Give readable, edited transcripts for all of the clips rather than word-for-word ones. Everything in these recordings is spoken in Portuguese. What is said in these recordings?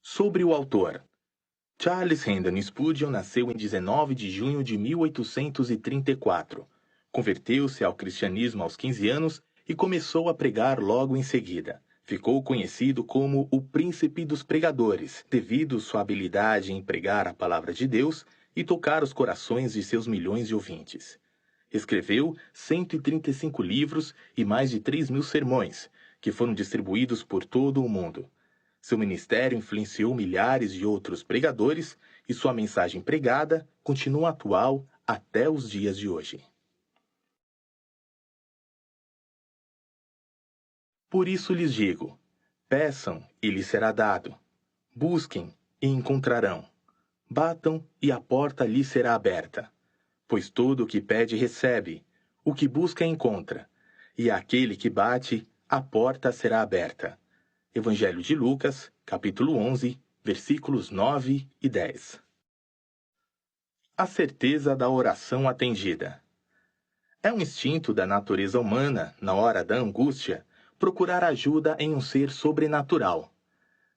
Sobre o autor. Charles Haddon Spurgeon nasceu em 19 de junho de 1834. Converteu-se ao cristianismo aos 15 anos e começou a pregar logo em seguida. Ficou conhecido como o Príncipe dos Pregadores, devido sua habilidade em pregar a palavra de Deus e tocar os corações de seus milhões de ouvintes. Escreveu 135 livros e mais de 3.000 sermões, que foram distribuídos por todo o mundo. Seu ministério influenciou milhares de outros pregadores e sua mensagem pregada continua atual até os dias de hoje. Por isso lhes digo: peçam e lhes será dado. Busquem e encontrarão. Batam e a porta lhes será aberta. Pois todo o que pede recebe, o que busca encontra, e àquele que bate, a porta será aberta. Evangelho de Lucas, capítulo 11, versículos 9 e 10. A certeza da oração atendida. É um instinto da natureza humana, na hora da angústia, procurar ajuda em um ser sobrenatural.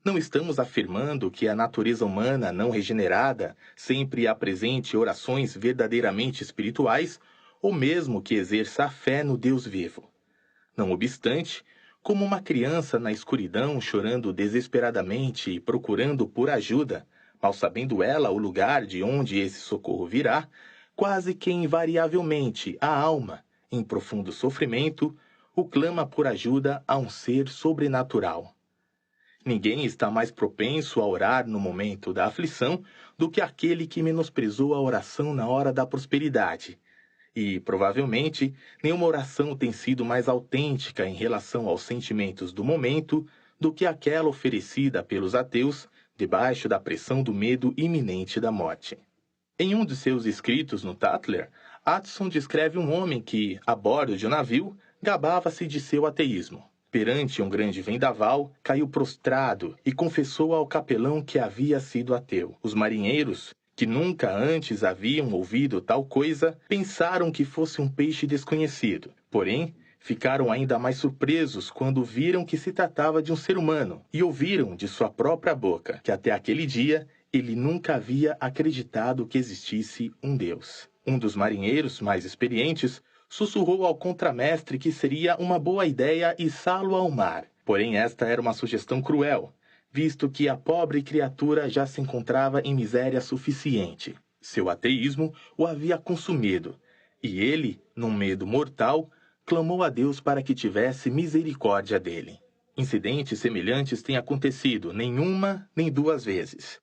Não estamos afirmando que a natureza humana não regenerada sempre apresente orações verdadeiramente espirituais, ou mesmo que exerça a fé no Deus vivo. Não obstante, como uma criança na escuridão chorando desesperadamente e procurando por ajuda, mal sabendo ela o lugar de onde esse socorro virá, quase que invariavelmente a alma, em profundo sofrimento, o clama por ajuda a um ser sobrenatural. Ninguém está mais propenso a orar no momento da aflição do que aquele que menosprezou a oração na hora da prosperidade. E, provavelmente, nenhuma oração tem sido mais autêntica em relação aos sentimentos do momento do que aquela oferecida pelos ateus debaixo da pressão do medo iminente da morte. Em um de seus escritos no Tatler, Addison descreve um homem que, a bordo de um navio, gabava-se de seu ateísmo. Perante um grande vendaval, caiu prostrado e confessou ao capelão que havia sido ateu. Os marinheiros, que nunca antes haviam ouvido tal coisa, pensaram que fosse um peixe desconhecido. Porém, ficaram ainda mais surpresos quando viram que se tratava de um ser humano e ouviram de sua própria boca que até aquele dia ele nunca havia acreditado que existisse um Deus. Um dos marinheiros mais experientes sussurrou ao contramestre que seria uma boa ideia içá-lo ao mar. Porém, esta era uma sugestão cruel, visto que a pobre criatura já se encontrava em miséria suficiente. Seu ateísmo o havia consumido, e ele, num medo mortal, clamou a Deus para que tivesse misericórdia dele. Incidentes semelhantes têm acontecido nem uma nem duas vezes.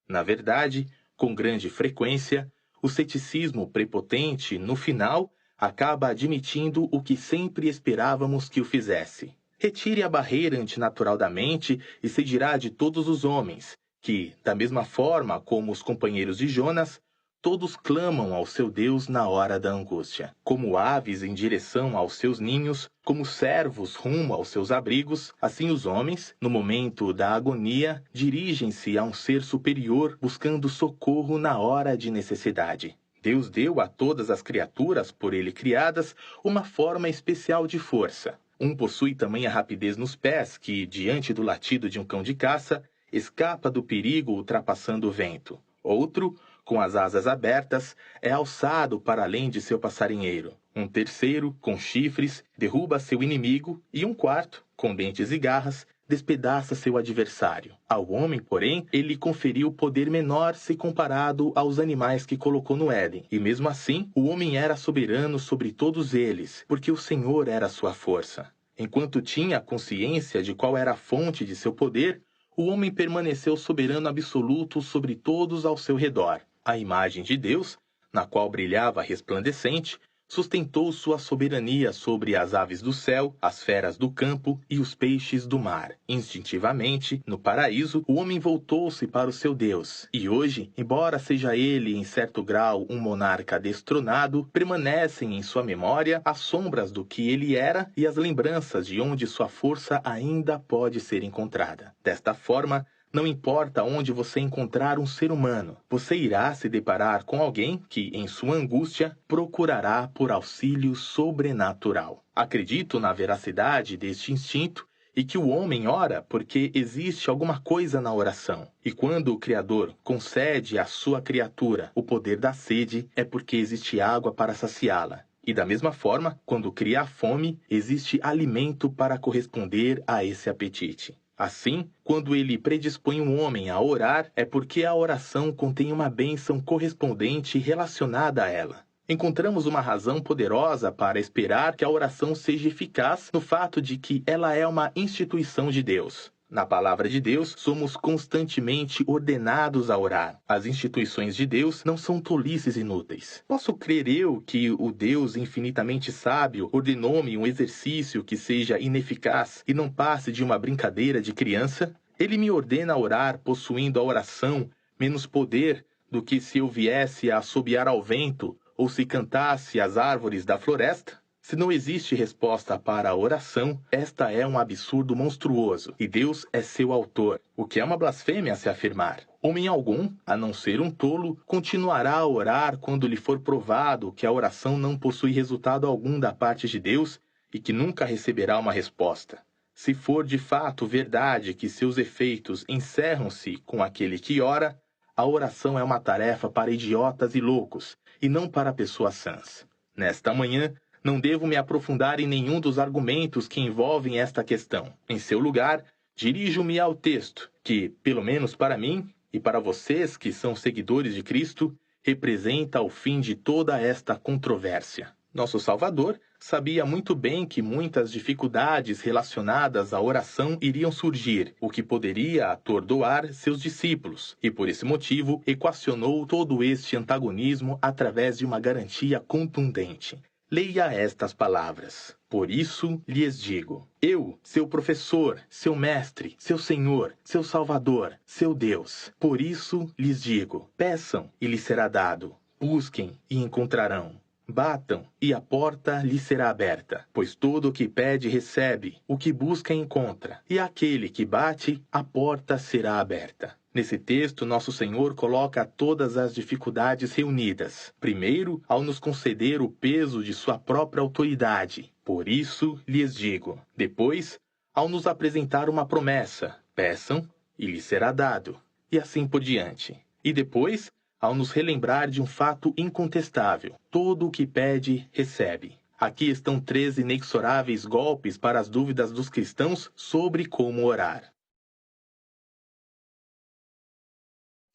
Na verdade, com grande frequência, o ceticismo prepotente, no final, acaba admitindo o que sempre esperávamos que o fizesse. Retire a barreira antinatural da mente e se dirá de todos os homens, que, da mesma forma como os companheiros de Jonas, todos clamam ao seu Deus na hora da angústia. Como aves em direção aos seus ninhos, como servos rumo aos seus abrigos, assim os homens, no momento da agonia, dirigem-se a um ser superior buscando socorro na hora de necessidade. Deus deu a todas as criaturas por ele criadas uma forma especial de força. Um possui tamanha rapidez nos pés que, diante do latido de um cão de caça, escapa do perigo ultrapassando o vento. Outro, com as asas abertas, é alçado para além de seu passarinheiro. Um terceiro, com chifres, derruba seu inimigo, e um quarto, com dentes e garras, despedaça seu adversário. Ao homem, porém, ele conferiu poder menor se comparado aos animais que colocou no Éden. E mesmo assim, o homem era soberano sobre todos eles, porque o Senhor era sua força. Enquanto tinha consciência de qual era a fonte de seu poder, o homem permaneceu soberano absoluto sobre todos ao seu redor. A imagem de Deus, na qual brilhava resplandecente, sustentou sua soberania sobre as aves do céu, as feras do campo e os peixes do mar. Instintivamente, no paraíso, o homem voltou-se para o seu Deus. E hoje, embora seja ele em certo grau um monarca destronado, permanecem em sua memória as sombras do que ele era e as lembranças de onde sua força ainda pode ser encontrada. Desta forma, não importa onde você encontrar um ser humano, você irá se deparar com alguém que, em sua angústia, procurará por auxílio sobrenatural. Acredito na veracidade deste instinto e que o homem ora porque existe alguma coisa na oração. E quando o Criador concede à sua criatura o poder da sede, é porque existe água para saciá-la. E da mesma forma, quando cria a fome, existe alimento para corresponder a esse apetite. Assim, quando ele predispõe um homem a orar, é porque a oração contém uma bênção correspondente relacionada a ela. Encontramos uma razão poderosa para esperar que a oração seja eficaz no fato de que ela é uma instituição de Deus. Na palavra de Deus, somos constantemente ordenados a orar. As instituições de Deus não são tolices inúteis. Posso crer eu que o Deus infinitamente sábio ordenou-me um exercício que seja ineficaz e não passe de uma brincadeira de criança? Ele me ordena a orar possuindo a oração menos poder do que se eu viesse a assobiar ao vento ou se cantasse às árvores da floresta? Se não existe resposta para a oração, esta é um absurdo monstruoso, e Deus é seu autor, o que é uma blasfêmia a se afirmar. Homem algum, a não ser um tolo, continuará a orar quando lhe for provado que a oração não possui resultado algum da parte de Deus e que nunca receberá uma resposta. Se for de fato verdade que seus efeitos encerram-se com aquele que ora, a oração é uma tarefa para idiotas e loucos, e não para pessoas sãs. Nesta manhã, não devo me aprofundar em nenhum dos argumentos que envolvem esta questão. Em seu lugar, dirijo-me ao texto, que, pelo menos para mim e para vocês que são seguidores de Cristo, representa o fim de toda esta controvérsia. Nosso Salvador sabia muito bem que muitas dificuldades relacionadas à oração iriam surgir, o que poderia atordoar seus discípulos, e por esse motivo equacionou todo este antagonismo através de uma garantia contundente. Leia estas palavras. Por isso lhes digo, eu, seu professor, seu mestre, seu Senhor, seu Salvador, seu Deus. Por isso lhes digo, peçam e lhes será dado, busquem e encontrarão. Batam, e a porta lhe será aberta, pois todo o que pede recebe, o que busca encontra, e aquele que bate, a porta será aberta. Nesse texto, nosso Senhor coloca todas as dificuldades reunidas. Primeiro, ao nos conceder o peso de sua própria autoridade. Por isso lhes digo. Depois, ao nos apresentar uma promessa. Peçam, e lhes será dado. E assim por diante. E depois, ao nos relembrar de um fato incontestável. Todo o que pede, recebe. Aqui estão 3 inexoráveis golpes para as dúvidas dos cristãos sobre como orar.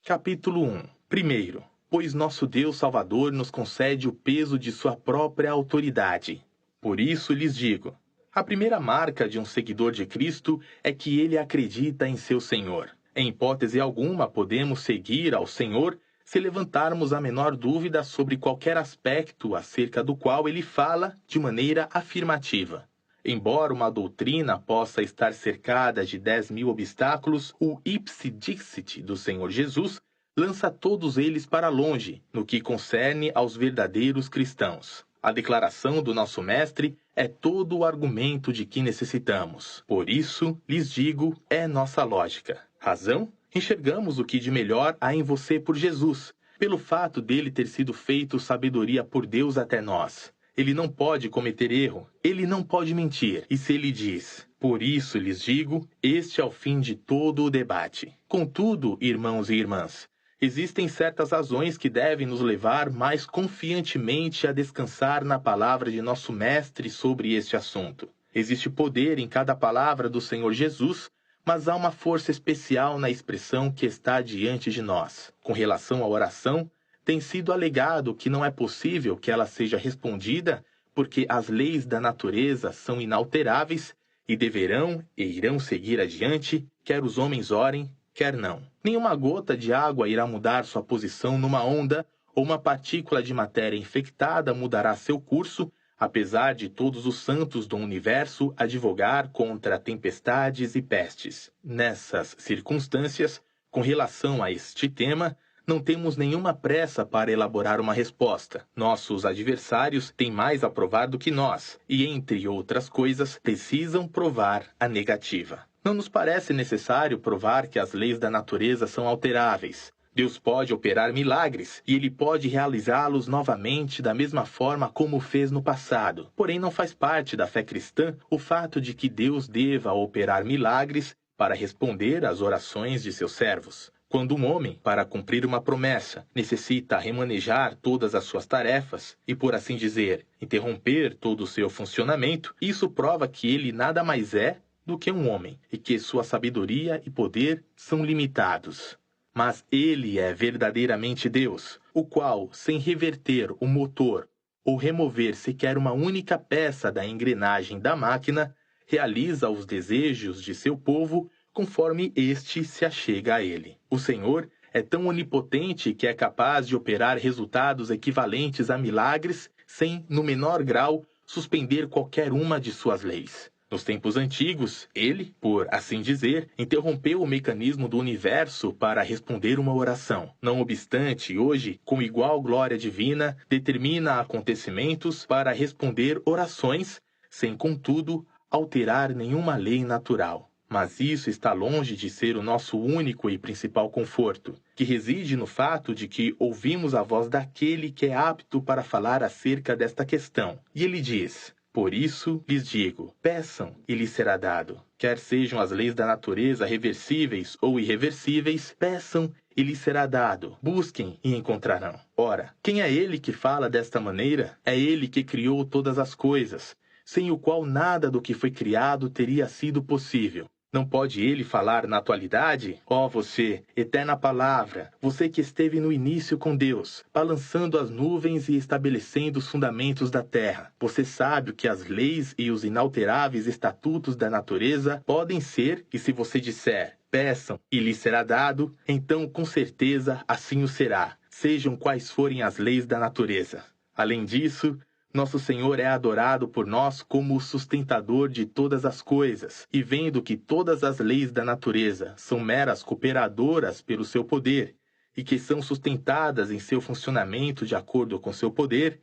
Capítulo 1. Primeiro, pois nosso Deus Salvador nos concede o peso de sua própria autoridade. Por isso lhes digo, a primeira marca de um seguidor de Cristo é que ele acredita em seu Senhor. Em hipótese alguma podemos seguir ao Senhor se levantarmos a menor dúvida sobre qualquer aspecto acerca do qual ele fala de maneira afirmativa. Embora uma doutrina possa estar cercada de 10.000 obstáculos, o ipse dixit do Senhor Jesus lança todos eles para longe, no que concerne aos verdadeiros cristãos. A declaração do nosso Mestre é todo o argumento de que necessitamos. Por isso, lhes digo, é nossa lógica. Razão? Enxergamos o que de melhor há em você por Jesus, pelo fato dele ter sido feito sabedoria por Deus até nós. Ele não pode cometer erro, ele não pode mentir. E se ele diz, por isso lhes digo, este é o fim de todo o debate. Contudo, irmãos e irmãs, existem certas razões que devem nos levar mais confiantemente a descansar na palavra de nosso Mestre sobre este assunto. Existe poder em cada palavra do Senhor Jesus, mas há uma força especial na expressão que está diante de nós. Com relação à oração, tem sido alegado que não é possível que ela seja respondida porque as leis da natureza são inalteráveis e deverão e irão seguir adiante, quer os homens orem, quer não. Nenhuma gota de água irá mudar sua posição numa onda, ou uma partícula de matéria infectada mudará seu curso, apesar de todos os santos do universo advogar contra tempestades e pestes. Nessas circunstâncias, com relação a este tema, não temos nenhuma pressa para elaborar uma resposta. Nossos adversários têm mais a provar do que nós, e, entre outras coisas, precisam provar a negativa. Não nos parece necessário provar que as leis da natureza são alteráveis. Deus pode operar milagres e ele pode realizá-los novamente da mesma forma como fez no passado. Porém, não faz parte da fé cristã o fato de que Deus deva operar milagres para responder às orações de seus servos. Quando um homem, para cumprir uma promessa, necessita remanejar todas as suas tarefas e, por assim dizer, interromper todo o seu funcionamento, isso prova que ele nada mais é do que um homem e que sua sabedoria e poder são limitados. Mas ele é verdadeiramente Deus, o qual, sem reverter o motor ou remover sequer uma única peça da engrenagem da máquina, realiza os desejos de seu povo conforme este se achega a ele. O Senhor é tão onipotente que é capaz de operar resultados equivalentes a milagres sem, no menor grau, suspender qualquer uma de suas leis. Nos tempos antigos, ele, por assim dizer, interrompeu o mecanismo do universo para responder uma oração. Não obstante, hoje, com igual glória divina, determina acontecimentos para responder orações, sem, contudo, alterar nenhuma lei natural. Mas isso está longe de ser o nosso único e principal conforto, que reside no fato de que ouvimos a voz daquele que é apto para falar acerca desta questão. E ele diz: por isso lhes digo, peçam e lhes será dado. Quer sejam as leis da natureza reversíveis ou irreversíveis, peçam e lhes será dado. Busquem e encontrarão. Ora, quem é ele que fala desta maneira? É ele que criou todas as coisas, sem o qual nada do que foi criado teria sido possível. Não pode ele falar na atualidade? Ó você, eterna palavra, você que esteve no início com Deus, balançando as nuvens e estabelecendo os fundamentos da terra. Você sabe o que as leis e os inalteráveis estatutos da natureza podem ser, e se você disser, peçam e lhes será dado, então com certeza assim o será, sejam quais forem as leis da natureza. Além disso, nosso Senhor é adorado por nós como o sustentador de todas as coisas, e vendo que todas as leis da natureza são meras cooperadoras pelo seu poder, e que são sustentadas em seu funcionamento de acordo com seu poder,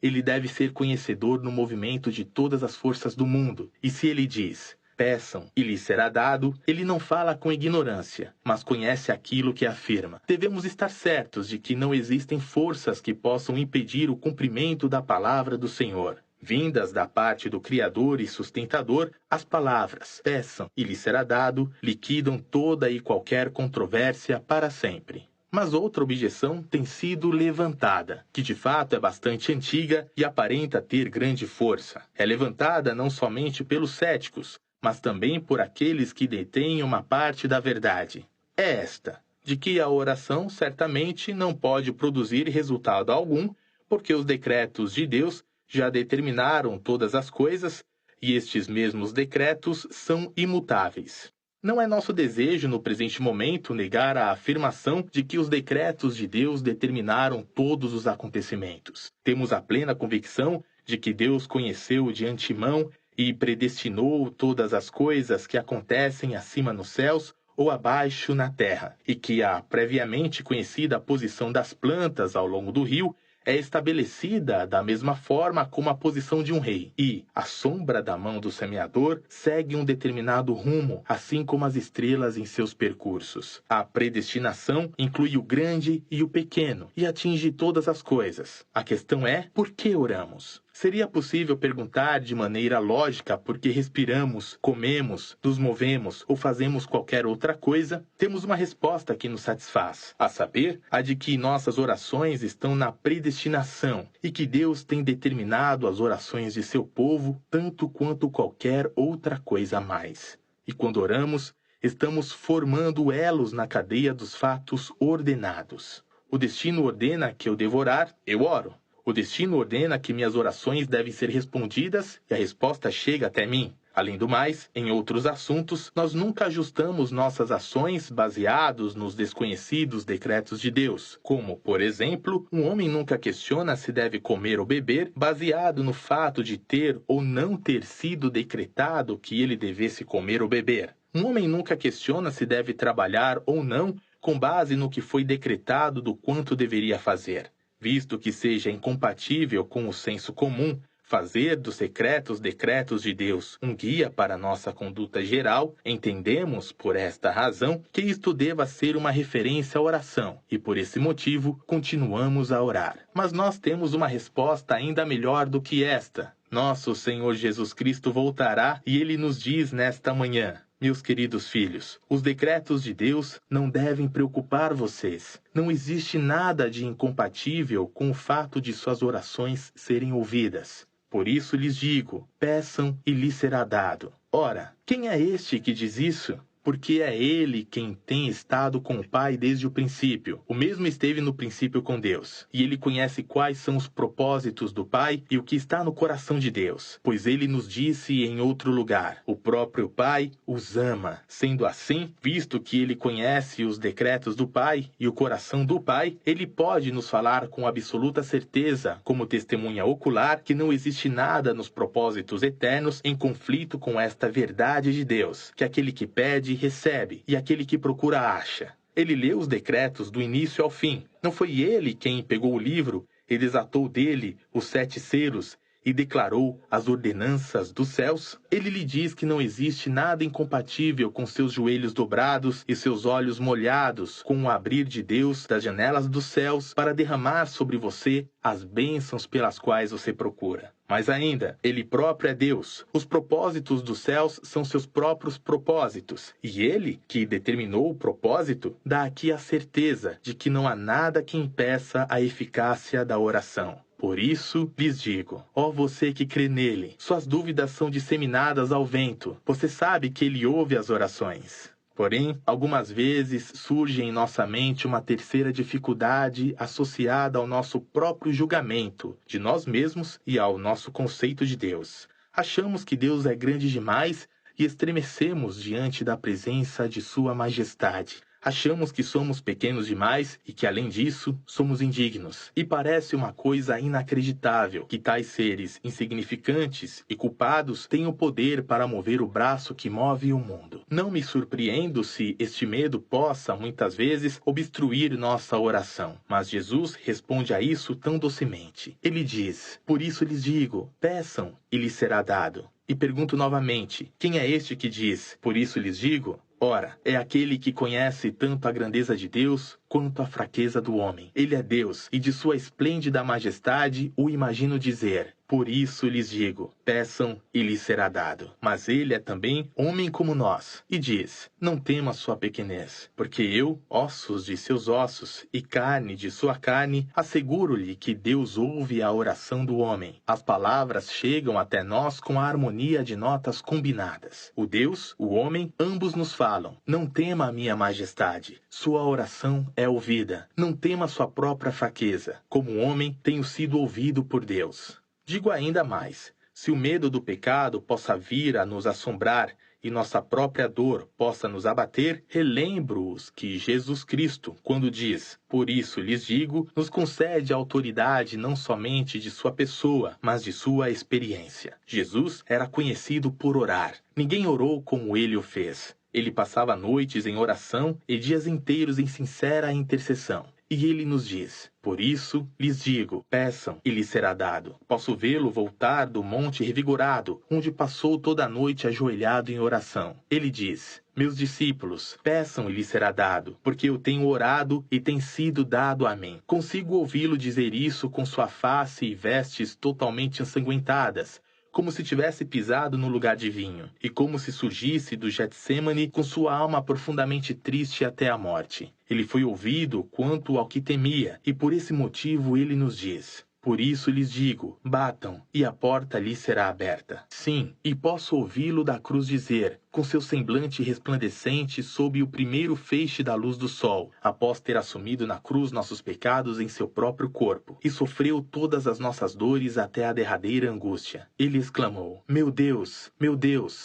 ele deve ser conhecedor no movimento de todas as forças do mundo. E se ele diz, peçam e lhes será dado, ele não fala com ignorância, mas conhece aquilo que afirma. Devemos estar certos de que não existem forças que possam impedir o cumprimento da palavra do Senhor. Vindas da parte do Criador e Sustentador, as palavras, peçam e lhes será dado, liquidam toda e qualquer controvérsia para sempre. Mas outra objeção tem sido levantada, que de fato é bastante antiga e aparenta ter grande força. É levantada não somente pelos céticos, mas também por aqueles que detêm uma parte da verdade. É esta, de que a oração certamente não pode produzir resultado algum, porque os decretos de Deus já determinaram todas as coisas, e estes mesmos decretos são imutáveis. Não é nosso desejo, no presente momento, negar a afirmação de que os decretos de Deus determinaram todos os acontecimentos. Temos a plena convicção de que Deus conheceu de antemão e predestinou todas as coisas que acontecem acima nos céus ou abaixo na terra, e que a previamente conhecida posição das plantas ao longo do rio é estabelecida da mesma forma como a posição de um rei, e a sombra da mão do semeador segue um determinado rumo, assim como as estrelas em seus percursos. A predestinação inclui o grande e o pequeno, e atinge todas as coisas. A questão é, por que oramos? Seria possível perguntar de maneira lógica por que respiramos, comemos, nos movemos ou fazemos qualquer outra coisa? Temos uma resposta que nos satisfaz, a saber, a de que nossas orações estão na predestinação e que Deus tem determinado as orações de seu povo tanto quanto qualquer outra coisa a mais. E quando oramos, estamos formando elos na cadeia dos fatos ordenados. O destino ordena que eu devo orar, eu oro. O destino ordena que minhas orações devem ser respondidas e a resposta chega até mim. Além do mais, em outros assuntos, nós nunca ajustamos nossas ações baseados nos desconhecidos decretos de Deus. Como, por exemplo, um homem nunca questiona se deve comer ou beber baseado no fato de ter ou não ter sido decretado que ele devesse comer ou beber. Um homem nunca questiona se deve trabalhar ou não com base no que foi decretado do quanto deveria fazer. Visto que seja incompatível com o senso comum, fazer dos secretos decretos de Deus um guia para nossa conduta geral, entendemos, por esta razão, que isto deva ser uma referência à oração, e por esse motivo continuamos a orar. Mas nós temos uma resposta ainda melhor do que esta. Nosso Senhor Jesus Cristo voltará e Ele nos diz nesta manhã: meus queridos filhos, os decretos de Deus não devem preocupar vocês. Não existe nada de incompatível com o fato de suas orações serem ouvidas. Por isso lhes digo, peçam e lhes será dado. Ora, quem é este que diz isso? Porque é ele quem tem estado com o Pai desde o princípio. O mesmo esteve no princípio com Deus. E ele conhece quais são os propósitos do Pai e o que está no coração de Deus. Pois ele nos disse em outro lugar, o próprio Pai os ama. Sendo assim, visto que ele conhece os decretos do Pai e o coração do Pai, ele pode nos falar com absoluta certeza, como testemunha ocular, que não existe nada nos propósitos eternos em conflito com esta verdade de Deus, que aquele que pede recebe, e aquele que procura acha. Ele leu os decretos do início ao fim. Não foi ele quem pegou o livro e desatou dele os 7 selos e declarou as ordenanças dos céus? Ele lhe diz que não existe nada incompatível com seus joelhos dobrados e seus olhos molhados com o abrir de Deus das janelas dos céus para derramar sobre você as bênçãos pelas quais você procura. Mas ainda, ele próprio é Deus. Os propósitos dos céus são seus próprios propósitos. E ele, que determinou o propósito, dá aqui a certeza de que não há nada que impeça a eficácia da oração. Por isso lhes digo, ó você que crê nele, suas dúvidas são disseminadas ao vento. Você sabe que ele ouve as orações. Porém, algumas vezes surge em nossa mente uma terceira dificuldade associada ao nosso próprio julgamento de nós mesmos e ao nosso conceito de Deus. Achamos que Deus é grande demais e estremecemos diante da presença de Sua Majestade. Achamos que somos pequenos demais e que, além disso, somos indignos. E parece uma coisa inacreditável que tais seres insignificantes e culpados tenham poder para mover o braço que move o mundo. Não me surpreendo se este medo possa, muitas vezes, obstruir nossa oração. Mas Jesus responde a isso tão docemente. Ele diz, por isso lhes digo, peçam e lhes será dado. E pergunto novamente, quem é este que diz, por isso lhes digo? Ora, é aquele que conhece tanto a grandeza de Deus quanto a fraqueza do homem. Ele é Deus, e de sua esplêndida majestade o imagino dizer, por isso lhes digo, peçam e lhes será dado. Mas ele é também homem como nós, e diz, não tema sua pequenez, porque eu, ossos de seus ossos e carne de sua carne, asseguro-lhe que Deus ouve a oração do homem. As palavras chegam até nós com a harmonia de notas combinadas. O Deus, o homem, ambos nos falam, não tema a minha majestade, sua oração é ouvida. Não tema sua própria fraqueza. Como homem, tenho sido ouvido por Deus. Digo ainda mais, se o medo do pecado possa vir a nos assombrar e nossa própria dor possa nos abater, relembro-os que Jesus Cristo, quando diz, por isso lhes digo, nos concede a autoridade não somente de sua pessoa, mas de sua experiência. Jesus era conhecido por orar. Ninguém orou como ele o fez. Ele passava noites em oração e dias inteiros em sincera intercessão. E ele nos diz, por isso lhes digo, peçam e lhes será dado. Posso vê-lo voltar do monte revigorado, onde passou toda a noite ajoelhado em oração. Ele diz, meus discípulos, peçam e lhes será dado, porque eu tenho orado e tem sido dado a mim. Consigo ouvi-lo dizer isso com sua face e vestes totalmente ensanguentadas, como se tivesse pisado no lugar de vinho, e como se surgisse do Getsêmani com sua alma profundamente triste até a morte. Ele foi ouvido quanto ao que temia, e por esse motivo ele nos diz, por isso lhes digo, batam, e a porta lhes será aberta. Sim, e posso ouvi-lo da cruz dizer, com seu semblante resplandecente sob o primeiro feixe da luz do sol, após ter assumido na cruz nossos pecados em seu próprio corpo, e sofreu todas as nossas dores até a derradeira angústia. Ele exclamou, meu Deus,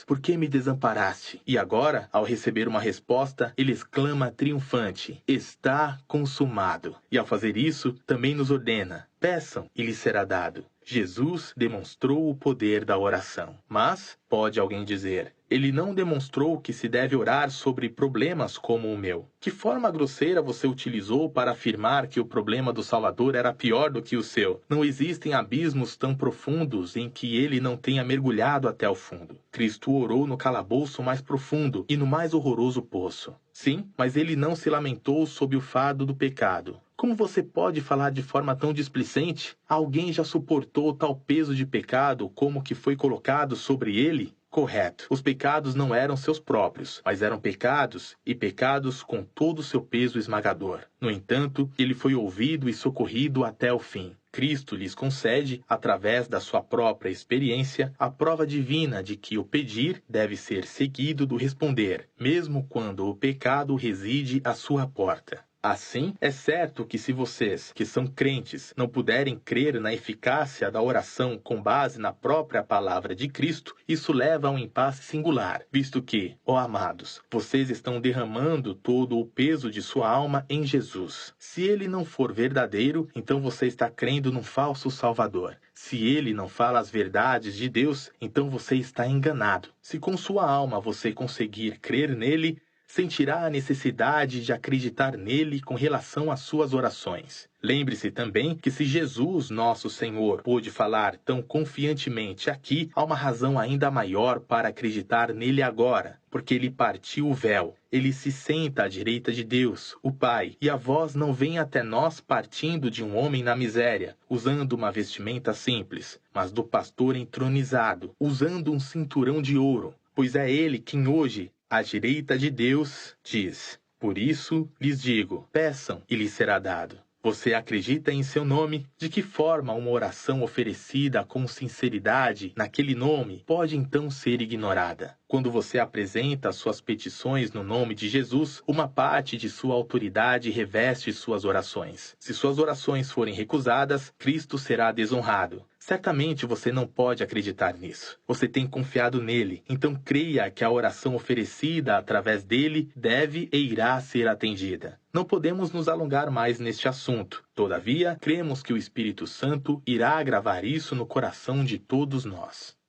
por que me desamparaste? E agora, ao receber uma resposta, ele exclama triunfante, está consumado. E ao fazer isso, também nos ordena, peçam e lhes será dado. Jesus demonstrou o poder da oração. Mas, pode alguém dizer, ele não demonstrou que se deve orar sobre problemas como o meu. Que forma grosseira você utilizou para afirmar que o problema do Salvador era pior do que o seu? Não existem abismos tão profundos em que ele não tenha mergulhado até o fundo. Cristo orou no calabouço mais profundo e no mais horroroso poço. Sim, mas ele não se lamentou sob o fardo do pecado. Como você pode falar de forma tão displicente? Alguém já suportou tal peso de pecado como que foi colocado sobre ele? Correto. Os pecados não eram seus próprios, mas eram pecados, e pecados com todo o seu peso esmagador. No entanto, ele foi ouvido e socorrido até o fim. Cristo lhes concede, através da sua própria experiência, a prova divina de que o pedir deve ser seguido do responder, mesmo quando o pecado reside à sua porta. Assim, é certo que se vocês, que são crentes, não puderem crer na eficácia da oração com base na própria palavra de Cristo, isso leva a um impasse singular, visto que, ó amados, vocês estão derramando todo o peso de sua alma em Jesus. Se ele não for verdadeiro, então você está crendo num falso Salvador. Se ele não fala as verdades de Deus, então você está enganado. Se com sua alma você conseguir crer nele, sentirá a necessidade de acreditar nele com relação às suas orações. Lembre-se também que se Jesus, nosso Senhor, pôde falar tão confiantemente aqui, há uma razão ainda maior para acreditar nele agora, porque ele partiu o véu. Ele se senta à direita de Deus, o Pai, e a voz não vem até nós partindo de um homem na miséria, usando uma vestimenta simples, mas do pastor entronizado, usando um cinturão de ouro, pois é ele quem hoje, à direita de Deus, diz: por isso lhes digo, peçam e lhes será dado. Você acredita em seu nome? De que forma uma oração oferecida com sinceridade naquele nome pode então ser ignorada? Quando você apresenta suas petições no nome de Jesus, uma parte de sua autoridade reveste suas orações. Se suas orações forem recusadas, Cristo será desonrado. Certamente você não pode acreditar nisso. Você tem confiado nele, então creia que a oração oferecida através dele deve e irá ser atendida. Não podemos nos alongar mais neste assunto. Todavia, cremos que o Espírito Santo irá gravar isso no coração de todos nós.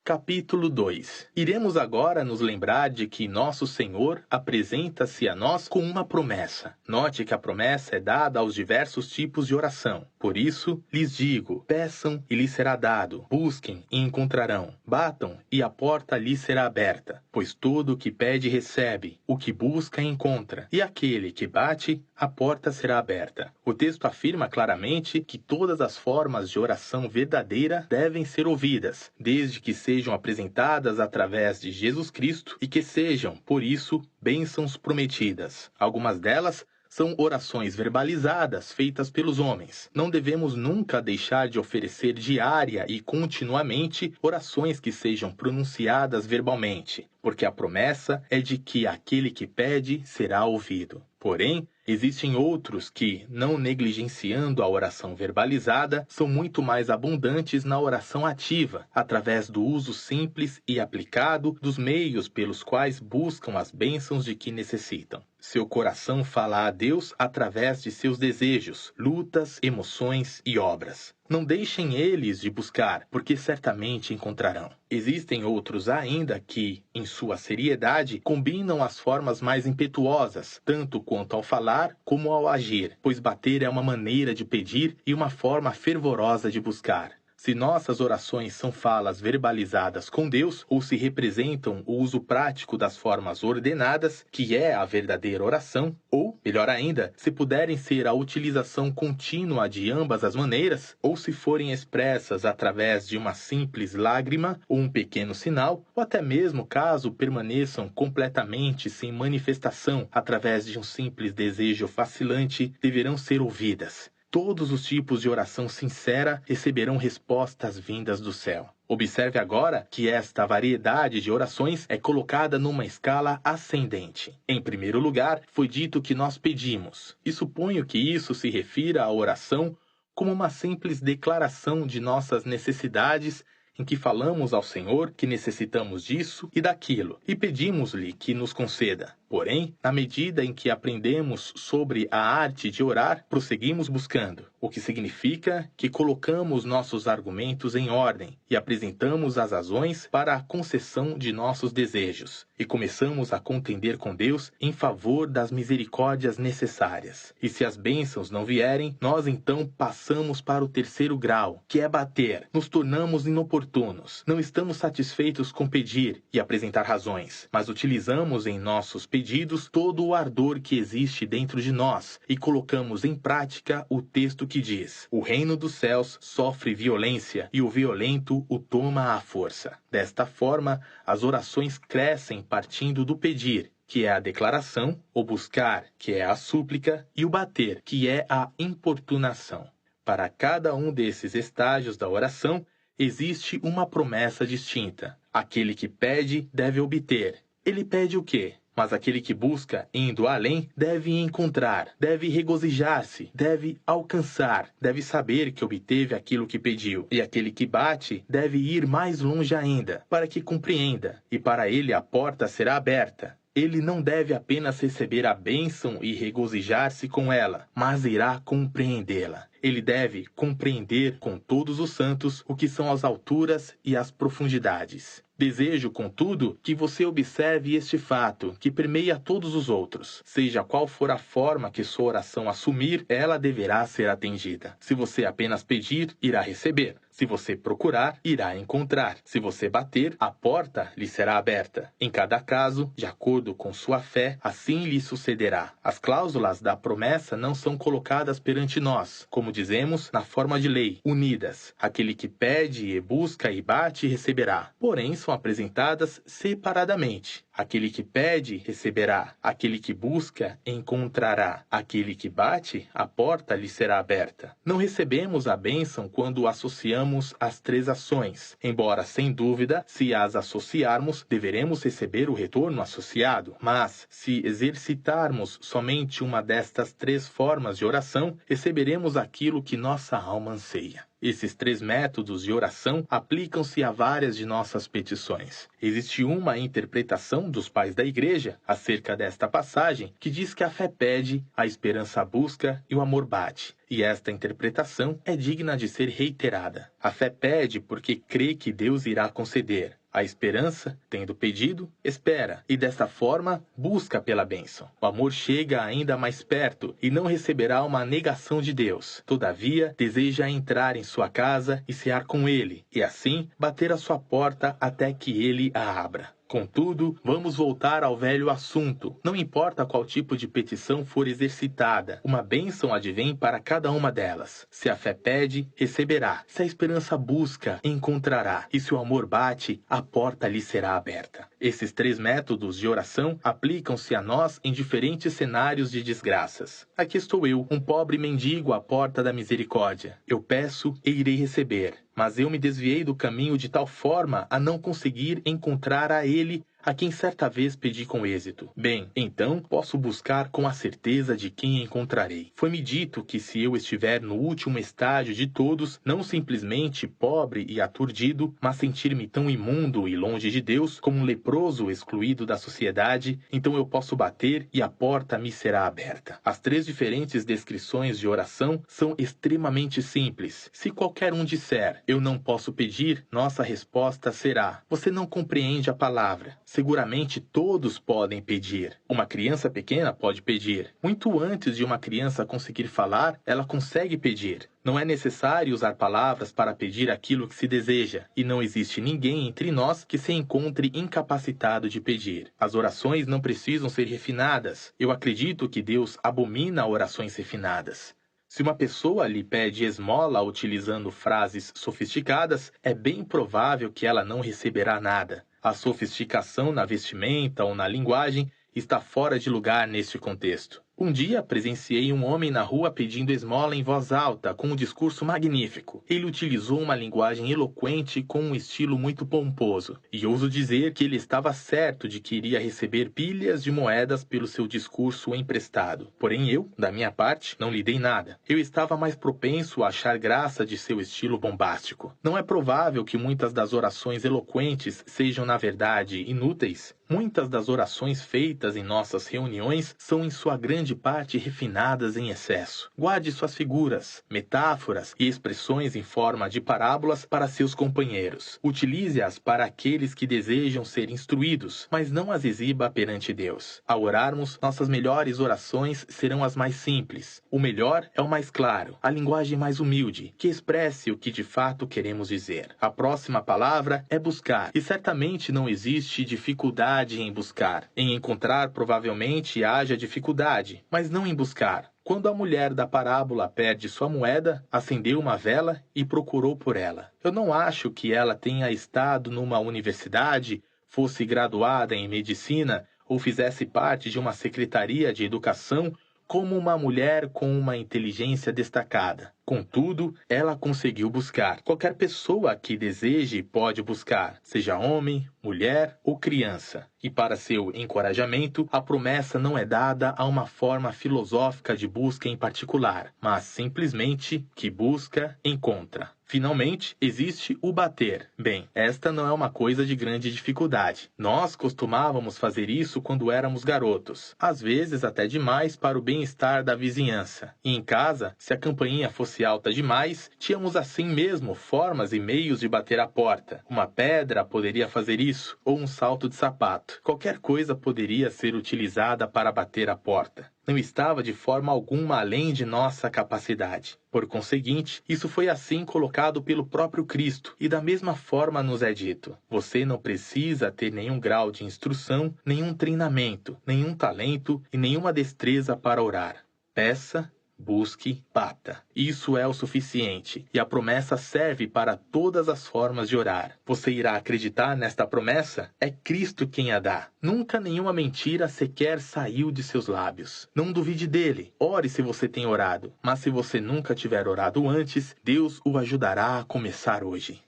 Capítulo 2. Iremos agora nos lembrar de que nosso Senhor apresenta-se a nós com uma promessa. Note que a promessa é dada aos diversos tipos de oração. Por isso, lhes digo, peçam e lhes será dado, busquem e encontrarão, batam e a porta lhes será aberta. Pois todo o que pede recebe, o que busca encontra, e aquele que bate, a porta será aberta. O texto afirma claramente que todas as formas de oração verdadeira devem ser ouvidas, desde que sejam apresentadas através de Jesus Cristo e que sejam, por isso, bênçãos prometidas. Algumas delas são orações verbalizadas feitas pelos homens. Não devemos nunca deixar de oferecer diária e continuamente orações que sejam pronunciadas verbalmente, porque a promessa é de que aquele que pede será ouvido. Porém, existem outros que, não negligenciando a oração verbalizada, são muito mais abundantes na oração ativa, através do uso simples e aplicado dos meios pelos quais buscam as bênçãos de que necessitam. Seu coração fala a Deus através de seus desejos, lutas, emoções e obras. Não deixem eles de buscar, porque certamente encontrarão. Existem outros ainda que, em sua seriedade, combinam as formas mais impetuosas, tanto quanto ao falar como ao agir, pois bater é uma maneira de pedir e uma forma fervorosa de buscar. Se nossas orações são falas verbalizadas com Deus ou se representam o uso prático das formas ordenadas, que é a verdadeira oração, ou, melhor ainda, se puderem ser a utilização contínua de ambas as maneiras, ou se forem expressas através de uma simples lágrima ou um pequeno sinal, ou até mesmo caso permaneçam completamente sem manifestação através de um simples desejo vacilante, deverão ser ouvidas. Todos os tipos de oração sincera receberão respostas vindas do céu. Observe agora que esta variedade de orações é colocada numa escala ascendente. Em primeiro lugar, foi dito que nós pedimos, e suponho que isso se refira à oração como uma simples declaração de nossas necessidades em que falamos ao Senhor que necessitamos disso e daquilo, e pedimos-lhe que nos conceda. Porém, na medida em que aprendemos sobre a arte de orar, prosseguimos buscando. o que significa que colocamos nossos argumentos em ordem e apresentamos as razões para a concessão de nossos desejos, e começamos a contender com Deus em favor das misericórdias necessárias. E se as bênçãos não vierem, nós então passamos para o terceiro grau, que é bater. Nos tornamos inoportunos. Não estamos satisfeitos com pedir e apresentar razões, mas utilizamos em nossos pedidos todo o ardor que existe dentro de nós e colocamos em prática o texto que diz: o reino dos céus sofre violência e o violento o toma à força. Desta forma, as orações crescem partindo do pedir, que é a declaração, o buscar, que é a súplica, e o bater, que é a importunação. Para cada um desses estágios da oração, existe uma promessa distinta. Aquele que pede deve obter. Ele pede o quê? Mas aquele que busca, indo além, deve encontrar, deve regozijar-se, deve alcançar, deve saber que obteve aquilo que pediu. E aquele que bate deve ir mais longe ainda, para que compreenda, e para ele a porta será aberta. Ele não deve apenas receber a bênção e regozijar-se com ela, mas irá compreendê-la. Ele deve compreender com todos os santos o que são as alturas e as profundidades. Desejo, contudo, que você observe este fato, que permeia todos os outros. Seja qual for a forma que sua oração assumir, ela deverá ser atendida. Se você apenas pedir, irá receber. Se você procurar, irá encontrar. Se você bater, a porta lhe será aberta. Em cada caso, de acordo com sua fé, assim lhe sucederá. As cláusulas da promessa não são colocadas perante nós, como dizemos, na forma de lei, unidas. Aquele que pede e busca e bate receberá. Porém, são apresentadas separadamente. Aquele que pede, receberá. Aquele que busca, encontrará. Aquele que bate, a porta lhe será aberta. Não recebemos a bênção quando associamos as três ações. Embora, sem dúvida, se as associarmos, deveremos receber o retorno associado. Mas, se exercitarmos somente uma destas três formas de oração, receberemos aquilo que nossa alma anseia. Esses três métodos de oração aplicam-se a várias de nossas petições. Existe uma interpretação dos pais da Igreja acerca desta passagem que diz que a fé pede, a esperança busca e o amor bate. E esta interpretação é digna de ser reiterada. A fé pede porque crê que Deus irá conceder. A esperança, tendo pedido, espera, e desta forma busca pela bênção. O amor chega ainda mais perto e não receberá uma negação de Deus. Todavia, deseja entrar em sua casa e cear com ele, e assim bater a sua porta até que ele a abra. Contudo, vamos voltar ao velho assunto. Não importa qual tipo de petição for exercitada, uma bênção advém para cada uma delas. Se a fé pede, receberá. Se a esperança busca, encontrará. E se o amor bate, a porta lhe será aberta. Esses três métodos de oração aplicam-se a nós em diferentes cenários de desgraças. Aqui estou eu, um pobre mendigo à porta da misericórdia. Eu peço e irei receber. Mas eu me desviei do caminho de tal forma a não conseguir encontrar a ele, a quem certa vez pedi com êxito. Bem, então posso buscar com a certeza de quem encontrarei. Foi-me dito que se eu estiver no último estágio de todos, não simplesmente pobre e aturdido, mas sentir-me tão imundo e longe de Deus, como um leproso excluído da sociedade, então eu posso bater e a porta me será aberta. As três diferentes descrições de oração são extremamente simples. Se qualquer um disser, eu não posso pedir, nossa resposta será, você não compreende a palavra. Seguramente todos podem pedir. Uma criança pequena pode pedir. Muito antes de uma criança conseguir falar, ela consegue pedir. Não é necessário usar palavras para pedir aquilo que se deseja, e não existe ninguém entre nós que se encontre incapacitado de pedir. As orações não precisam ser refinadas. Eu acredito que Deus abomina orações refinadas. Se uma pessoa lhe pede esmola utilizando frases sofisticadas, é bem provável que ela não receberá nada. A sofisticação na vestimenta ou na linguagem está fora de lugar neste contexto. Um dia presenciei um homem na rua pedindo esmola em voz alta, com um discurso magnífico. Ele utilizou uma linguagem eloquente com um estilo muito pomposo, e ouso dizer que ele estava certo de que iria receber pilhas de moedas pelo seu discurso emprestado. Porém eu, da minha parte, não lhe dei nada. Eu estava mais propenso a achar graça de seu estilo bombástico. Não é provável que muitas das orações eloquentes sejam, na verdade, inúteis. Muitas das orações feitas em nossas reuniões são, em sua grande grande parte refinadas em excesso. Guarde suas figuras, metáforas e expressões em forma de parábolas para seus companheiros. Utilize-as para aqueles que desejam ser instruídos, mas não as exiba perante Deus. Ao orarmos, nossas melhores orações serão as mais simples. O melhor é o mais claro, a linguagem mais humilde, que expresse o que de fato queremos dizer. A próxima palavra é buscar, e certamente não existe dificuldade em buscar. Em encontrar, provavelmente haja dificuldade, mas não em buscar. Quando a mulher da parábola perde sua moeda, acendeu uma vela e procurou por ela. Eu não acho que ela tenha estado numa universidade, fosse graduada em medicina ou fizesse parte de uma secretaria de educação como uma mulher com uma inteligência destacada. Contudo, ela conseguiu buscar. Qualquer pessoa que deseje pode buscar, seja homem, mulher ou criança. E para seu encorajamento, a promessa não é dada a uma forma filosófica de busca em particular, mas simplesmente que busca, encontra. Finalmente, existe o bater. Bem, esta não é uma coisa de grande dificuldade. Nós costumávamos fazer isso quando éramos garotos, às vezes até demais para o bem-estar da vizinhança. E em casa, se a campainha fosse alta demais, tínhamos assim mesmo formas e meios de bater a porta. Uma pedra poderia fazer isso, ou um salto de sapato. Qualquer coisa poderia ser utilizada para bater a porta. Não estava de forma alguma além de nossa capacidade. Por conseguinte, isso foi assim colocado pelo próprio Cristo, e da mesma forma nos é dito: você não precisa ter nenhum grau de instrução, nenhum treinamento, nenhum talento e nenhuma destreza para orar. Peça, busque, bata. Isso é o suficiente, e a promessa serve para todas as formas de orar. Você irá acreditar nesta promessa? É Cristo quem a dá. Nunca nenhuma mentira sequer saiu de seus lábios. Não duvide dele. Ore se você tem orado, mas se você nunca tiver orado antes, Deus o ajudará a começar hoje.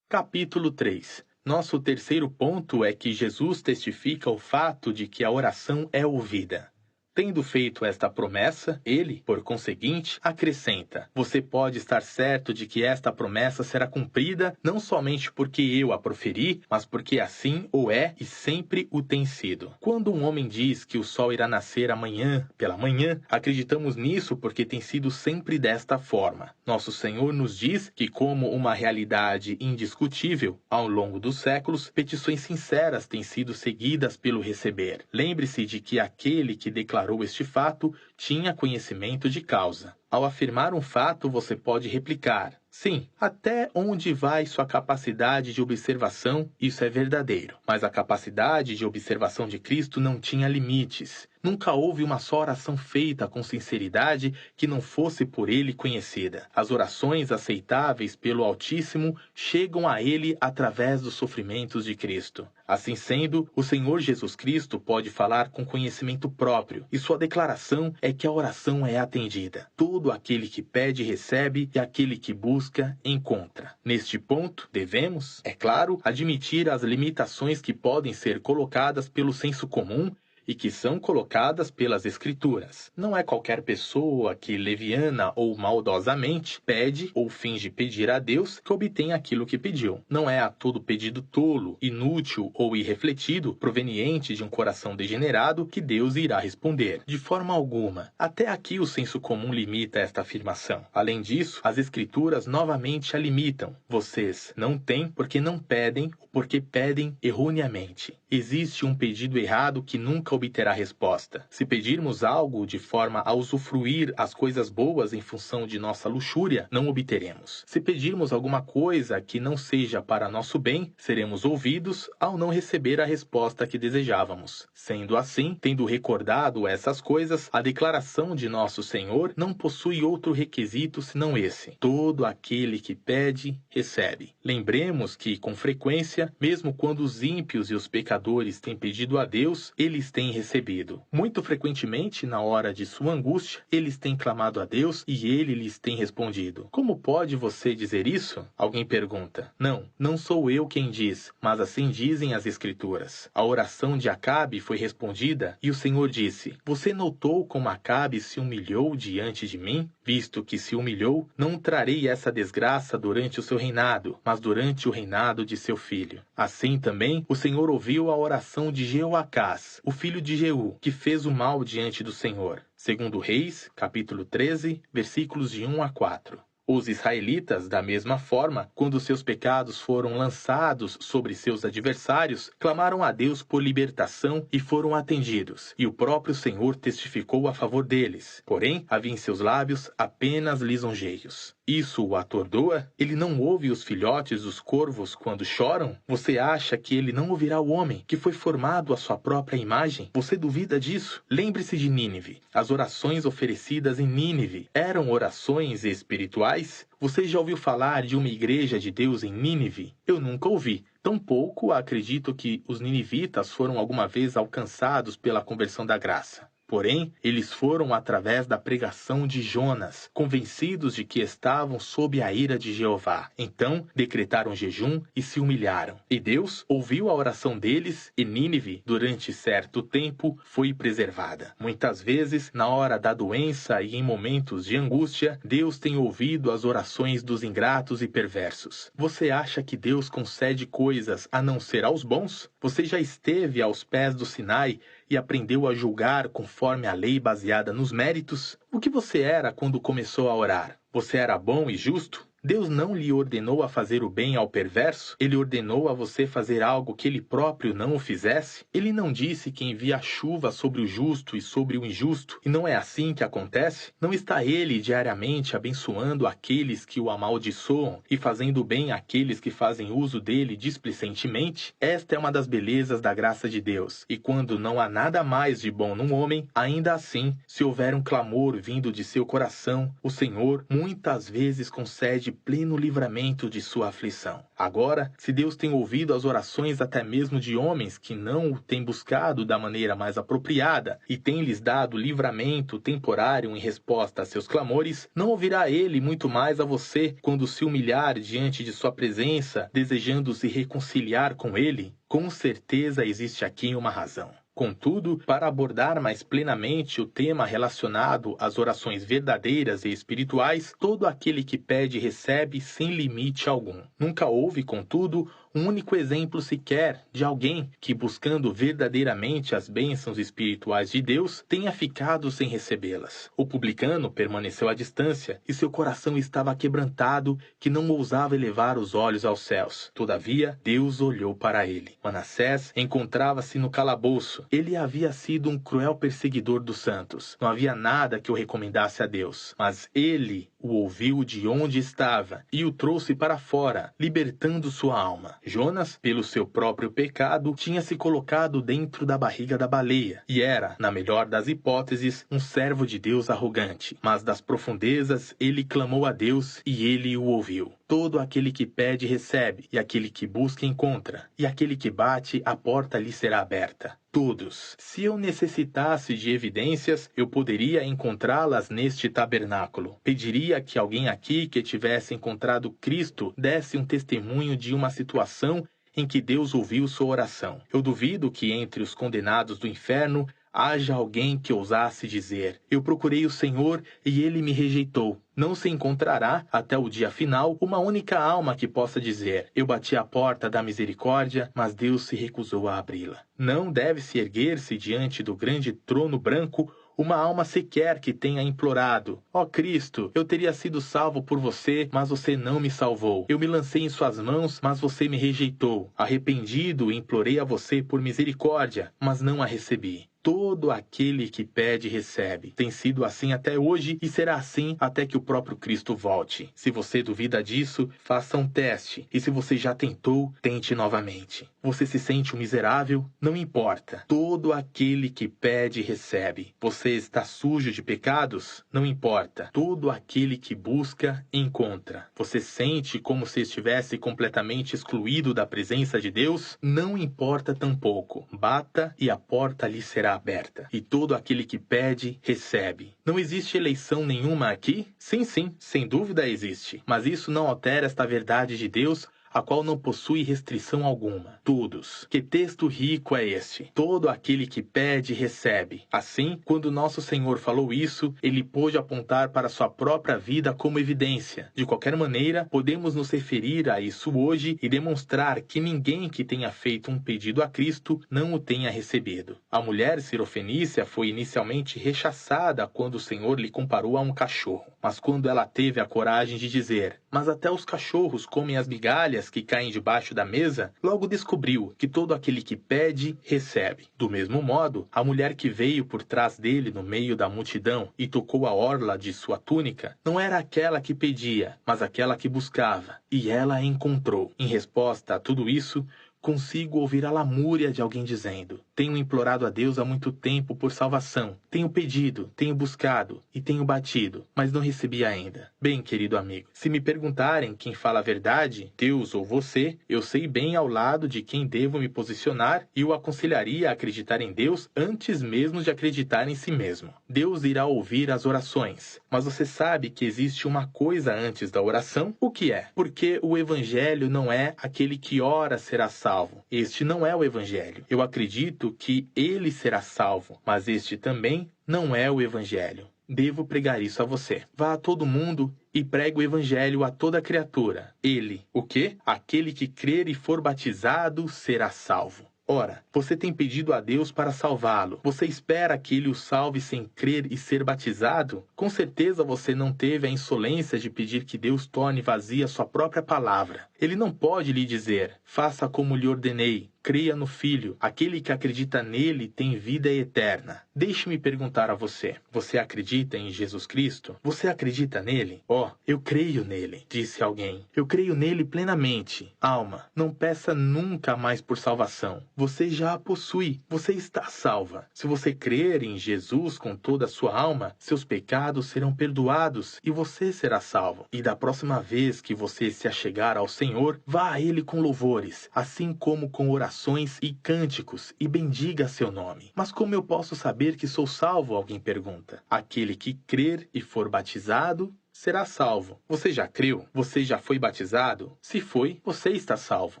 Capítulo 3. Nosso terceiro ponto é que Jesus testifica o fato de que a oração é ouvida. Tendo feito esta promessa, ele, por conseguinte, acrescenta: você pode estar certo de que esta promessa será cumprida não somente porque eu a proferi, mas porque assim o é e sempre o tem sido. Quando um homem diz que o sol irá nascer amanhã pela manhã, acreditamos nisso porque tem sido sempre desta forma. Nosso Senhor nos diz que, como uma realidade indiscutível, ao longo dos séculos, petições sinceras têm sido seguidas pelo receber. Lembre-se de que aquele que declarou este fato tinha conhecimento de causa. Ao afirmar um fato, você pode replicar: sim, até onde vai sua capacidade de observação, isso é verdadeiro. Mas a capacidade de observação de Cristo não tinha limites. Nunca houve uma só oração feita com sinceridade que não fosse por ele conhecida. As orações aceitáveis pelo Altíssimo chegam a ele através dos sofrimentos de Cristo. Assim sendo, o Senhor Jesus Cristo pode falar com conhecimento próprio, e sua declaração é que a oração é atendida. Todo aquele que pede recebe, e aquele que busca encontra. Neste ponto, devemos, é claro, admitir as limitações que podem ser colocadas pelo senso comum e que são colocadas pelas Escrituras. Não é qualquer pessoa que, leviana ou maldosamente, pede ou finge pedir a Deus que obtém aquilo que pediu. Não é a todo pedido tolo, inútil ou irrefletido, proveniente de um coração degenerado, que Deus irá responder. De forma alguma. Até aqui o senso comum limita esta afirmação. Além disso, as Escrituras novamente a limitam. Vocês não têm porque não pedem, ou porque pedem erroneamente. Existe um pedido errado que nunca obterá resposta. Se pedirmos algo de forma a usufruir as coisas boas em função de nossa luxúria, não obteremos. Se pedirmos alguma coisa que não seja para nosso bem, seremos ouvidos ao não receber a resposta que desejávamos. Sendo assim, tendo recordado essas coisas, a declaração de nosso Senhor não possui outro requisito senão esse: todo aquele que pede, recebe. Lembremos que, com frequência, mesmo quando os ímpios e os pecadores têm pedido a Deus, eles têm recebido. Muito frequentemente, na hora de sua angústia, eles têm clamado a Deus e ele lhes tem respondido. Como pode você dizer isso? Alguém pergunta. Não sou eu quem diz, mas assim dizem as Escrituras. A oração de Acabe foi respondida e o Senhor disse: você notou como Acabe se humilhou diante de mim? Visto que se humilhou, não trarei essa desgraça durante o seu reinado, mas durante o reinado de seu filho. Assim também, o Senhor ouviu a oração de Jeoacás, o filho de Jeú, que fez o mal diante do Senhor. Segundo Reis, capítulo 13, versículos de 1 a 4. Os israelitas, da mesma forma, quando seus pecados foram lançados sobre seus adversários, clamaram a Deus por libertação e foram atendidos, e o próprio Senhor testificou a favor deles. Porém, havia em seus lábios apenas lisonjeios. Isso o atordoa? Ele não ouve os filhotes dos corvos quando choram? Você acha que ele não ouvirá o homem, que foi formado à sua própria imagem? Você duvida disso? Lembre-se de Nínive. As orações oferecidas em Nínive eram orações espirituais? Você já ouviu falar de uma igreja de Deus em Nínive? Eu nunca ouvi. Tampouco acredito que os ninivitas foram alguma vez alcançados pela conversão da graça. Porém, eles foram através da pregação de Jonas, convencidos de que estavam sob a ira de Jeová. Então, decretaram jejum e se humilharam. E Deus ouviu a oração deles e Nínive, durante certo tempo, foi preservada. Muitas vezes, na hora da doença e em momentos de angústia, Deus tem ouvido as orações dos ingratos e perversos. Você acha que Deus concede coisas a não ser aos bons? Você já esteve aos pés do Sinai e aprendeu a julgar conforme a lei baseada nos méritos? O que você era quando começou a orar? Você era bom e justo? Deus não lhe ordenou a fazer o bem ao perverso? Ele ordenou a você fazer algo que ele próprio não o fizesse? Ele não disse que envia chuva sobre o justo e sobre o injusto, e não é assim que acontece? Não está ele diariamente abençoando aqueles que o amaldiçoam e fazendo bem àqueles que fazem uso dele displicentemente? Esta é uma das belezas da graça de Deus, e quando não há nada mais de bom num homem, ainda assim, se houver um clamor vindo de seu coração, o Senhor muitas vezes concede pleno livramento de sua aflição. Agora, se Deus tem ouvido as orações até mesmo de homens que não o têm buscado da maneira mais apropriada e tem lhes dado livramento temporário em resposta a seus clamores, não ouvirá ele muito mais a você quando se humilhar diante de sua presença, desejando se reconciliar com ele? Com certeza existe aqui uma razão. Contudo, para abordar mais plenamente o tema relacionado às orações verdadeiras e espirituais, todo aquele que pede recebe sem limite algum. Nunca houve, contudo, um único exemplo sequer de alguém que, buscando verdadeiramente as bênçãos espirituais de Deus, tenha ficado sem recebê-las. O publicano permaneceu à distância e seu coração estava quebrantado, que não ousava elevar os olhos aos céus. Todavia, Deus olhou para ele. Manassés encontrava-se no calabouço. Ele havia sido um cruel perseguidor dos santos. Não havia nada que o recomendasse a Deus. Mas ele o ouviu de onde estava e o trouxe para fora, libertando sua alma. Jonas, pelo seu próprio pecado, tinha se colocado dentro da barriga da baleia e era, na melhor das hipóteses, um servo de Deus arrogante. Mas das profundezas ele clamou a Deus e ele o ouviu. Todo aquele que pede recebe, e aquele que busca encontra, e aquele que bate, a porta lhe será aberta. Todos. Se eu necessitasse de evidências, eu poderia encontrá-las neste tabernáculo. Pediria que alguém aqui que tivesse encontrado Cristo desse um testemunho de uma situação em que Deus ouviu sua oração. Eu duvido que entre os condenados do inferno haja alguém que ousasse dizer: eu procurei o Senhor e ele me rejeitou. Não se encontrará, até o dia final, uma única alma que possa dizer: eu bati à porta da misericórdia, mas Deus se recusou a abri-la. Não deve-se erguer-se diante do grande trono branco uma alma sequer que tenha implorado: ó Cristo, eu teria sido salvo por você, mas você não me salvou. Eu me lancei em suas mãos, mas você me rejeitou. Arrependido, implorei a você por misericórdia, mas não a recebi. Todo aquele que pede recebe. Tem sido assim até hoje e será assim até que o próprio Cristo volte. Se você duvida disso, faça um teste. E se você já tentou, tente novamente. Você se sente um miserável? Não importa. Todo aquele que pede recebe. Você está sujo de pecados? Não importa. Todo aquele que busca, encontra. Você sente como se estivesse completamente excluído da presença de Deus? Não importa tampouco. Bata e a porta lhe será aberta, e todo aquele que pede, recebe. Não existe eleição nenhuma aqui? Sim, sem dúvida existe. Mas isso não altera esta verdade de Deus a qual não possui restrição alguma. Todos. Que texto rico é este? Todo aquele que pede, recebe. Assim, quando nosso Senhor falou isso, ele pôde apontar para sua própria vida como evidência. De qualquer maneira, podemos nos referir a isso hoje e demonstrar que ninguém que tenha feito um pedido a Cristo não o tenha recebido. A mulher sirofenícia foi inicialmente rechaçada quando o Senhor lhe comparou a um cachorro. Mas quando ela teve a coragem de dizer: "Mas até os cachorros comem as migalhas que caem debaixo da mesa", logo descobriu que todo aquele que pede, recebe. Do mesmo modo, a mulher que veio por trás dele no meio da multidão e tocou a orla de sua túnica, não era aquela que pedia, mas aquela que buscava, e ela a encontrou. Em resposta a tudo isso, consigo ouvir a lamúria de alguém dizendo: "Tenho implorado a Deus há muito tempo por salvação. Tenho pedido, tenho buscado e tenho batido, mas não recebi ainda." Bem, querido amigo, se me perguntarem quem fala a verdade, Deus ou você, eu sei bem ao lado de quem devo me posicionar e o aconselharia a acreditar em Deus antes mesmo de acreditar em si mesmo. Deus irá ouvir as orações, mas você sabe que existe uma coisa antes da oração? O que é? Porque o Evangelho não é aquele que ora será salvo. Este não é o Evangelho. Eu acredito que ele será salvo, mas este também não é o Evangelho. Devo pregar isso a você. Vá a todo mundo e pregue o Evangelho a toda criatura. Ele, o quê? Aquele que crer e for batizado será salvo. Ora, você tem pedido a Deus para salvá-lo. Você espera que ele o salve sem crer e ser batizado? Com certeza você não teve a insolência de pedir que Deus torne vazia sua própria palavra. Ele não pode lhe dizer: "Faça como lhe ordenei. Creia no Filho. Aquele que acredita nele tem vida eterna." Deixe-me perguntar a você: você acredita em Jesus Cristo? Você acredita nele? "Oh, eu creio nele", disse alguém. "Eu creio nele plenamente." Alma, não peça nunca mais por salvação. Você já a possui. Você está salva. Se você crer em Jesus com toda a sua alma, seus pecados serão perdoados e você será salvo. E da próxima vez que você se achegar ao Senhor, vá a ele com louvores, assim como com orações e cânticos, e bendiga seu nome. "Mas como eu posso saber que sou salvo?" alguém pergunta. Aquele que crer e for batizado será salvo. Você já creu? Você já foi batizado? Se foi, você está salvo.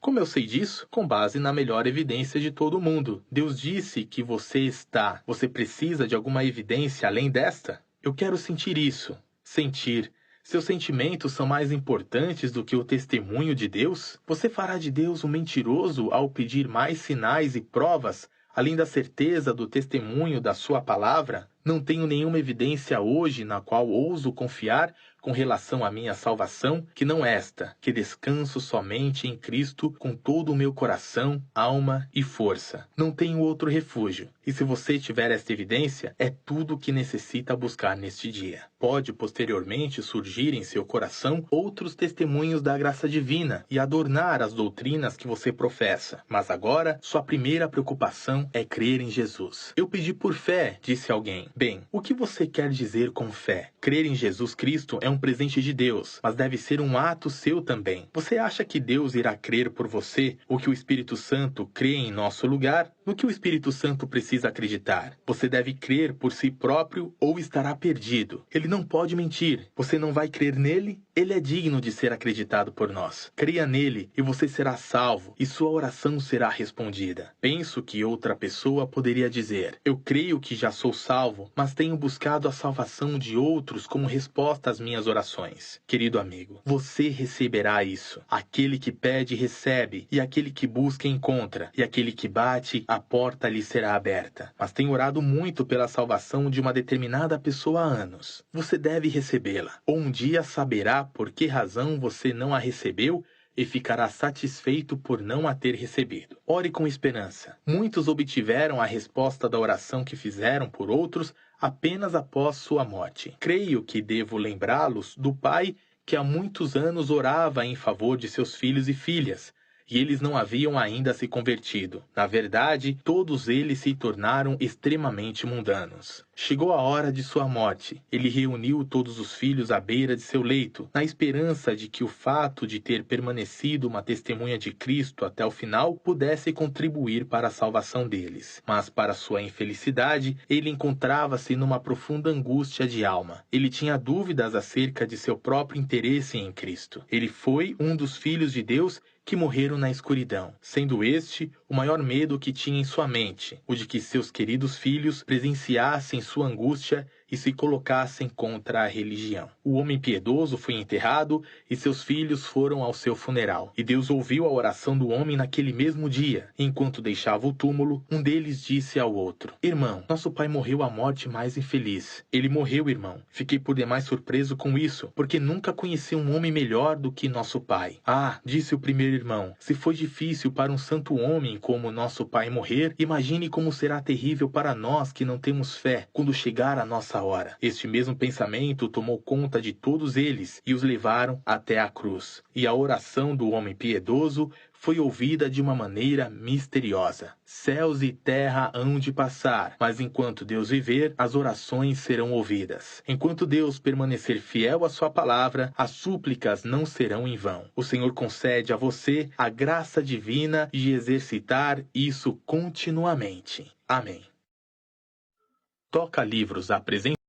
Como eu sei disso? Com base na melhor evidência de todo mundo. Deus disse que você está. Você precisa de alguma evidência além desta? Eu quero sentir isso. Sentir. Seus sentimentos são mais importantes do que o testemunho de Deus? Você fará de Deus um mentiroso ao pedir mais sinais e provas, além da certeza do testemunho da sua palavra? Não tenho nenhuma evidência hoje na qual ouso confiar com relação à minha salvação, que não esta, que descanso somente em Cristo com todo o meu coração, alma e força. Não tenho outro refúgio. E se você tiver esta evidência, é tudo o que necessita buscar neste dia. Pode posteriormente surgir em seu coração outros testemunhos da graça divina e adornar as doutrinas que você professa. Mas agora, sua primeira preocupação é crer em Jesus. "Eu pedi por fé", disse alguém. Bem, o que você quer dizer com fé? Crer em Jesus Cristo é um presente de Deus, mas deve ser um ato seu também. Você acha que Deus irá crer por você o que o Espírito Santo crê em nosso lugar? No que o Espírito Santo precisa acreditar? Você deve crer por si próprio ou estará perdido. Ele não pode mentir. Você não vai crer nele? Ele é digno de ser acreditado por nós. Creia nele e você será salvo, e sua oração será respondida. Penso que outra pessoa poderia dizer: "Eu creio que já sou salvo, mas tenho buscado a salvação de outros como resposta às minhas orações." Querido amigo, você receberá isso. Aquele que pede, recebe, e aquele que busca, encontra, e aquele que bate, a porta lhe será aberta. Mas tenho orado muito pela salvação de uma determinada pessoa há anos. Você deve recebê-la, ou um dia saberá por que razão você não a recebeu e ficará satisfeito por não a ter recebido. Ore com esperança. Muitos obtiveram a resposta da oração que fizeram por outros apenas após sua morte. Creio que devo lembrá-los do pai que há muitos anos orava em favor de seus filhos e filhas, e eles não haviam ainda se convertido. Na verdade, todos eles se tornaram extremamente mundanos. Chegou a hora de sua morte. Ele reuniu todos os filhos à beira de seu leito, na esperança de que o fato de ter permanecido uma testemunha de Cristo até o final pudesse contribuir para a salvação deles. Mas, para sua infelicidade, ele encontrava-se numa profunda angústia de alma. Ele tinha dúvidas acerca de seu próprio interesse em Cristo. Ele foi um dos filhos de Deus que morreram na escuridão, sendo este o maior medo que tinha em sua mente, o de que seus queridos filhos presenciassem sua angústia e se colocassem contra a religião. O homem piedoso foi enterrado e seus filhos foram ao seu funeral. E Deus ouviu a oração do homem naquele mesmo dia. Enquanto deixava o túmulo, um deles disse ao outro: Irmão, nosso pai morreu a morte mais infeliz. Ele morreu, irmão. Fiquei por demais surpreso com isso, porque nunca conheci um homem melhor do que nosso pai. Ah, disse o primeiro irmão, se foi difícil para um santo homem como nosso pai morrer, imagine como será terrível para nós que não temos fé quando chegar a nossa hora. Este mesmo pensamento tomou conta de todos eles e os levaram até a cruz. E a oração do homem piedoso foi ouvida de uma maneira misteriosa. Céus e terra hão de passar, mas enquanto Deus viver, as orações serão ouvidas. Enquanto Deus permanecer fiel à sua palavra, as súplicas não serão em vão. O Senhor concede a você a graça divina de exercitar isso continuamente. Amém. Toca Livros apresenta